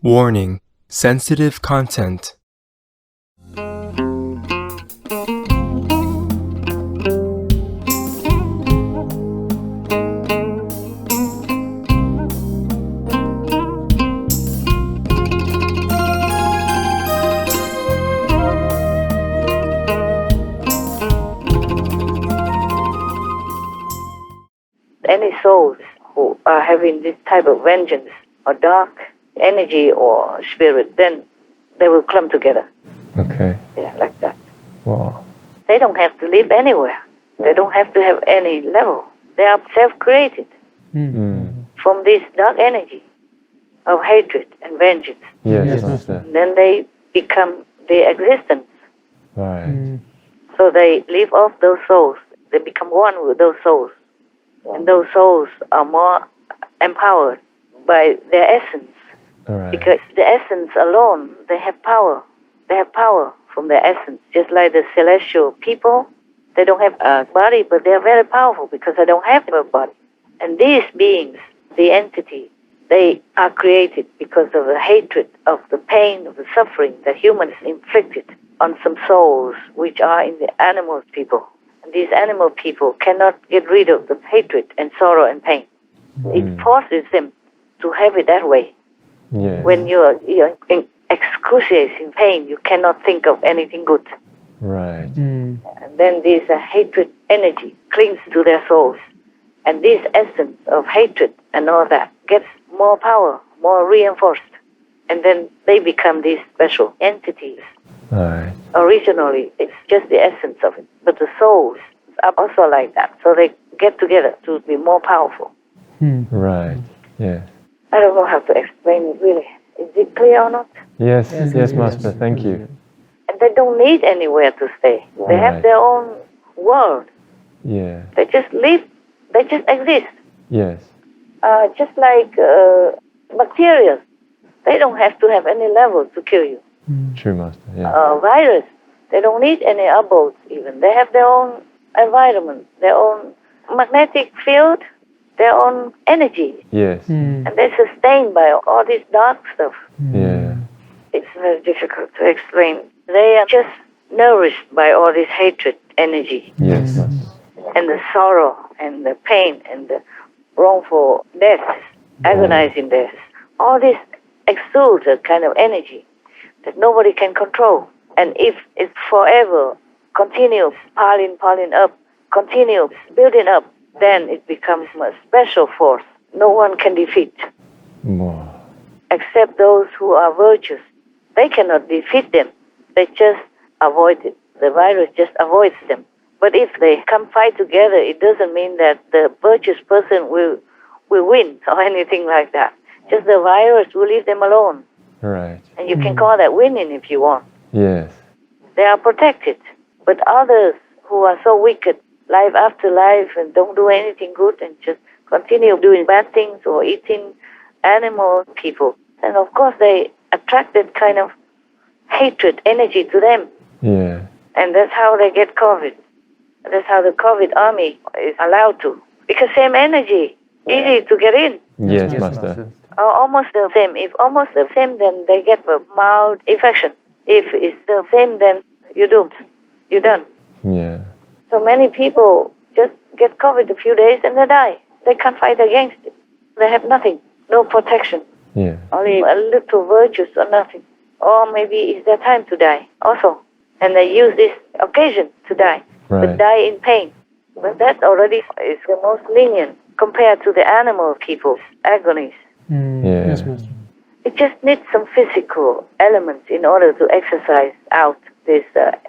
Warning: sensitive content. Any souls who are having this type of vengeance or dark energy or spirit, then they will come together. Okay. Yeah, like that. Wow. They don't have to live anywhere. They don't have to have any level. They are self-created from this dark energy of hatred and vengeance. Yes, Master. Then they become the existence. Right. So they live off those souls. They become one with those souls. And those souls are more empowered by their essence. All right. Because the essence alone, they have power. They have power from their essence. Just like the celestial people, they don't have a body, but they are very powerful because they don't have a body. And these beings, the entity, they are created because of the hatred, of the pain, of the suffering that humans inflicted on some souls which are in the animal people. And these animal people cannot get rid of the hatred and sorrow and pain. It forces them to have it that way. Yes. When you're in excruciating pain, you cannot think of anything good. Right. And then this hatred energy clings to their souls. And this essence of hatred and all that gets more power, more reinforced. And then they become these special entities. Right. Originally, it's just the essence of it. But the souls are also like that. So they get together to be more powerful. Right. Yeah. I don't know how to explain it really. Is it clear or not? Yes, yes, Master. Thank you. And they don't need anywhere to stay. They have Right. their own world. Yeah. They just live. They just exist. Yes. Just like bacteria. They don't have to have any level to kill you. True, Master. Yeah. Virus. They don't need any abodes even. They have their own environment, their own magnetic field, their own energy. Yes. And they're sustained by all this dark stuff. Yeah. It's very difficult to explain. They are just nourished by all this hatred energy Yes, Master. and the sorrow and the pain and the wrongful deaths, agonizing deaths. All this exudes a kind of energy that nobody can control. And if it forever continues piling up, continues building up, then it becomes a special force no one can defeat. Wow. Except those who are virtuous. They cannot defeat them. They just avoid it. The virus just avoids them. But if they come fight together, it doesn't mean that the virtuous person will win or anything like that. Just the virus will leave them alone. Right. And you can call that winning if you want. Yes. They are protected. But others who are so wicked, life after life, and don't do anything good and just continue doing bad things or eating animal people. And of course they attract that kind of hatred energy to them. Yeah. And that's how they get COVID. That's how the COVID army is allowed to. Because same energy, easy to get in. Yes, Master. Or almost the same. If almost the same, then they get a mild infection. If it's the same, then you're doomed. You're done. Yeah. So many people just get COVID a few days and they die. They can't fight against it. They have nothing, no protection, Yeah. only a little virtues or nothing. Or maybe it's their time to die also. And they use this occasion to die, but Right. die in pain. But that already is the most lenient compared to the animal people's agonies. Yeah. Yes, Master. It just needs some physical elements in order to exercise out this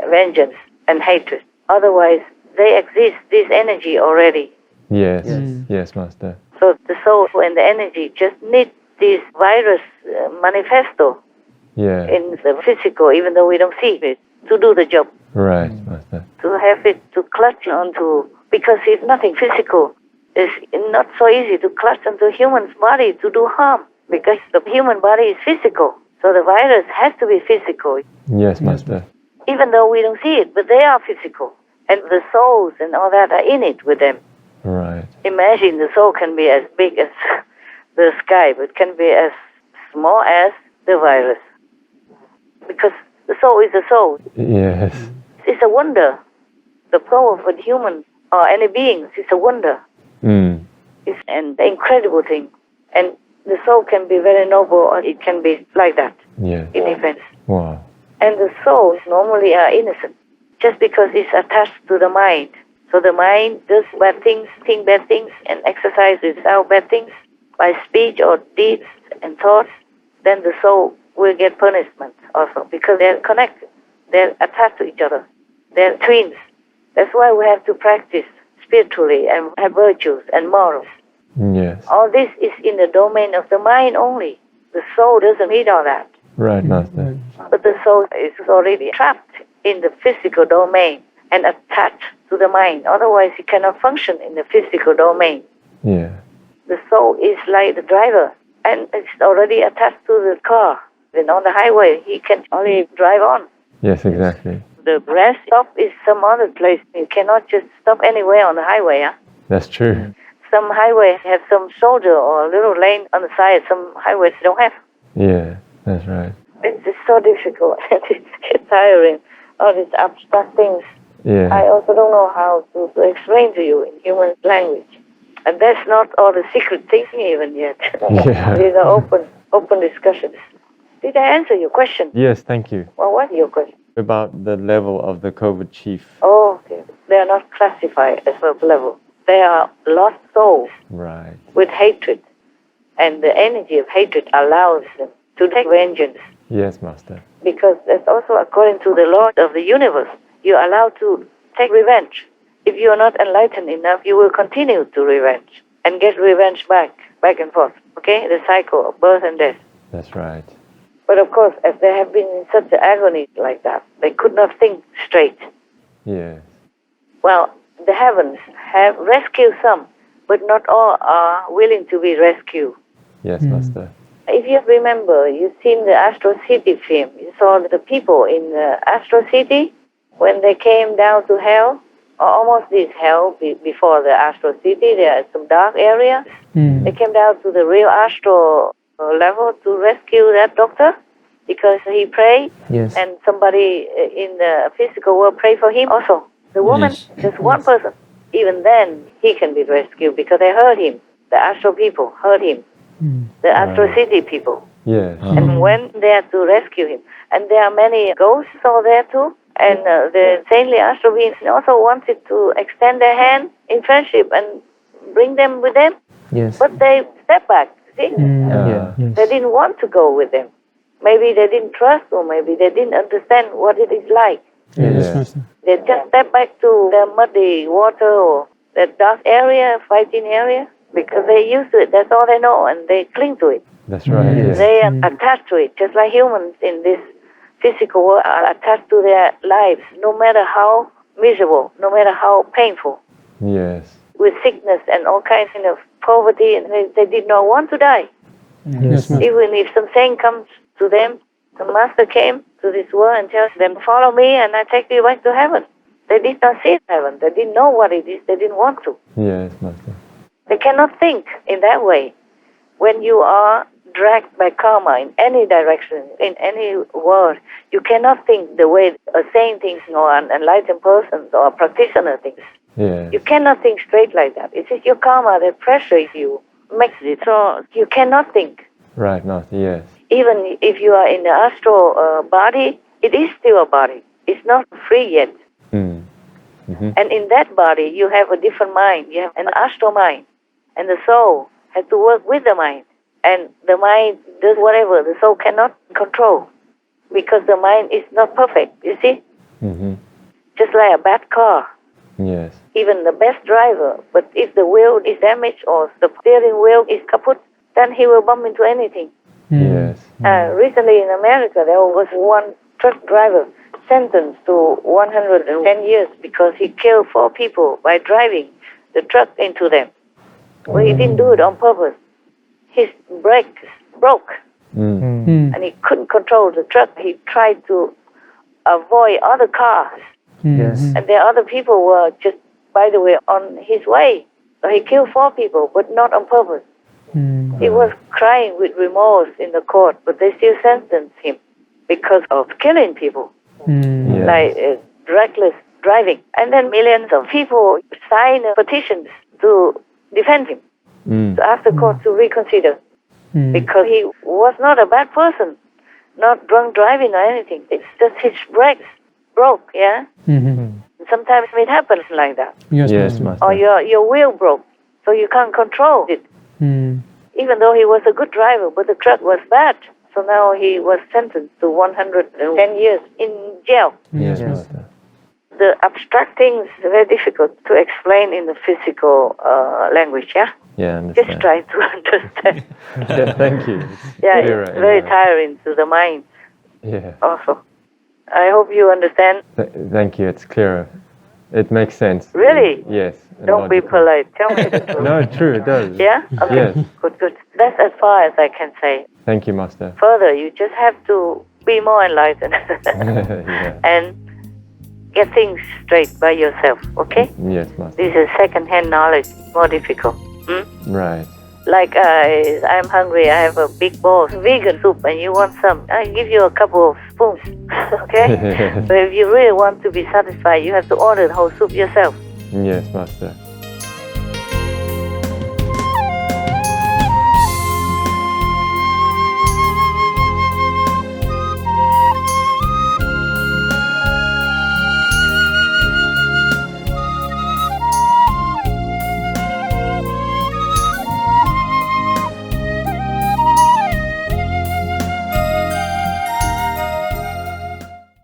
vengeance and hatred. Otherwise, they exist, this energy already. Yes. Yes, Master. So the soul and the energy just need this virus manifesto Yeah. in the physical, even though we don't see it, to do the job, Right, Master. to have it to clutch onto. Because if nothing physical, it's not so easy to clutch onto human's body to do harm. Because the human body is physical, so the virus has to be physical. Yes, Master. Even though we don't see it, but they are physical. And the souls and all that are in it with them. Right. Imagine the soul can be as big as the sky, but can be as small as the virus. Because the soul is the soul. Yes. It's a wonder. The soul of a human or any being is a wonder. Mm. It's an incredible thing. And the soul can be very noble or it can be like that. Yes. It depends. Wow. And the souls normally are innocent just because it's attached to the mind. So the mind does bad things, think bad things, and exercises out bad things by speech or deeds and thoughts, then the soul will get punishment also because they're connected. They're attached to each other. They're twins. That's why we have to practice spiritually and have virtues and morals. Yes. All this is in the domain of the mind only. The soul doesn't need all that. Right, Master. But the soul is already trapped in the physical domain and attached to the mind. Otherwise, it cannot function in the physical domain. Yeah. The soul is like the driver, and it's already attached to the car. Then on the highway, he can only drive on. Yes, exactly. The rest stop is some other place. You cannot just stop anywhere on the highway. Huh? That's true. Some highways have some shoulder or a little lane on the side. Some highways don't have. Yeah, that's right. It's so difficult. It's tiring. All these abstract things. Yeah. I also don't know how to explain to you in human language. And that's not all the secret things even yet. Yeah. These are open discussions. Did I answer your question? Yes, thank you. Well, what is your question? About the level of the COVID chief. Oh, okay. They are not classified as a level. They are lost souls Right. with hatred. And the energy of hatred allows them to take vengeance. Yes, Master. Because that's also according to the law of the universe. You're allowed to take revenge. If you are not enlightened enough, you will continue to revenge and get revenge back and forth. Okay? The cycle of birth and death. That's right. But of course, if they have been in such an agony like that, they could not think straight. Yes. Well, the heavens have rescued some, but not all are willing to be rescued. Yes, Master. If you remember, you've seen the Astro City film. You saw the people in the Astro City when they came down to hell, or almost this hell before the Astro City. There are some dark areas. They came down to the real Astro level to rescue that doctor because he prayed, Yes. and somebody in the physical world prayed for him also. The woman, Yes. just one person. Even then, he can be rescued because they heard him. The Astro people heard him. The Astro City people. Yes. And went there to rescue him. And there are many ghosts all there too. And the saintly Astro beings also wanted to extend their hand in friendship and bring them with them. Yes. But they stepped back, see? Yeah. Yes. They didn't want to go with them. Maybe they didn't trust, or maybe they didn't understand what it is like. Yes. Yeah. Master. They just step back to the muddy water or the dark area, fighting area, because they're used to it. That's all they know, and they cling to it. That's right. Yes. Yes. They are attached to it, just like humans in this physical world are attached to their lives, no matter how miserable, no matter how painful, Yes. with sickness and all kinds of poverty, and they did not want to die. Yes. Master. Even if some saint comes to them, the Master came to this world and tells them, follow me and I take you back to heaven. They did not see heaven. They didn't know what it is. They didn't want to. Yes, Master. They cannot think in that way. When you are dragged by karma in any direction, in any world, you cannot think the way a saint thinks or an enlightened person or a practitioner thinks. Yes. You cannot think straight like that. It is your karma that pressures you, makes it so you cannot think. Right, Master. Yes. Even if you are in the astral body, it is still a body. It's not free yet. Mm. Mm-hmm. And in that body, you have a different mind. You have an astral mind. And the soul has to work with the mind. And the mind does whatever the soul cannot control. Because the mind is not perfect, you see? Mm-hmm. Just like a bad car. Yes. Even the best driver. But if the wheel is damaged or the steering wheel is kaput, then he will bump into anything. Yes. Recently in America, there was one truck driver sentenced to 110 years because he killed 4 people by driving the truck into them. Well, he didn't do it on purpose. His brakes broke Mm. and he couldn't control the truck. He tried to avoid other cars. Yes. And the other people were just, by the way, on his way. So he killed 4 people, but not on purpose. He was crying with remorse in the court, but they still sentenced him because of killing people, Yes. like reckless driving. And then millions of people signed petitions to defend him. So ask the court to reconsider because he was not a bad person, not drunk driving or anything. It's just his brakes broke, yeah? Sometimes it happens like that. Yes, Yes, Master. Master. Or your wheel broke, so you can't control it. Even though he was a good driver, but the truck was bad. So now he was sentenced to 110 years in jail. Yes, Yes. Master. The abstract things are very difficult to explain in the physical language, yeah? Yeah, I Just understand. try to understand. Yeah, thank you. Yeah, Clearer it's in very my- tiring to the mind Yeah. also. I hope you understand. Thank you. It's clearer. It makes sense. Really? Yes. and Don't be logical. polite. Tell me the truth. No, true. It does. Yeah? Okay. Yes. Good. That's as far as I can say. Thank you, Master. Further, you just have to be more enlightened Yeah. and get things straight by yourself, okay? Yes, Master. This is second-hand knowledge, more difficult. Right. Like I'm hungry, I have a big bowl of vegan soup and you want some, I give you a couple of spoons, okay? But if you really want to be satisfied, you have to order the whole soup yourself. Yes, Master.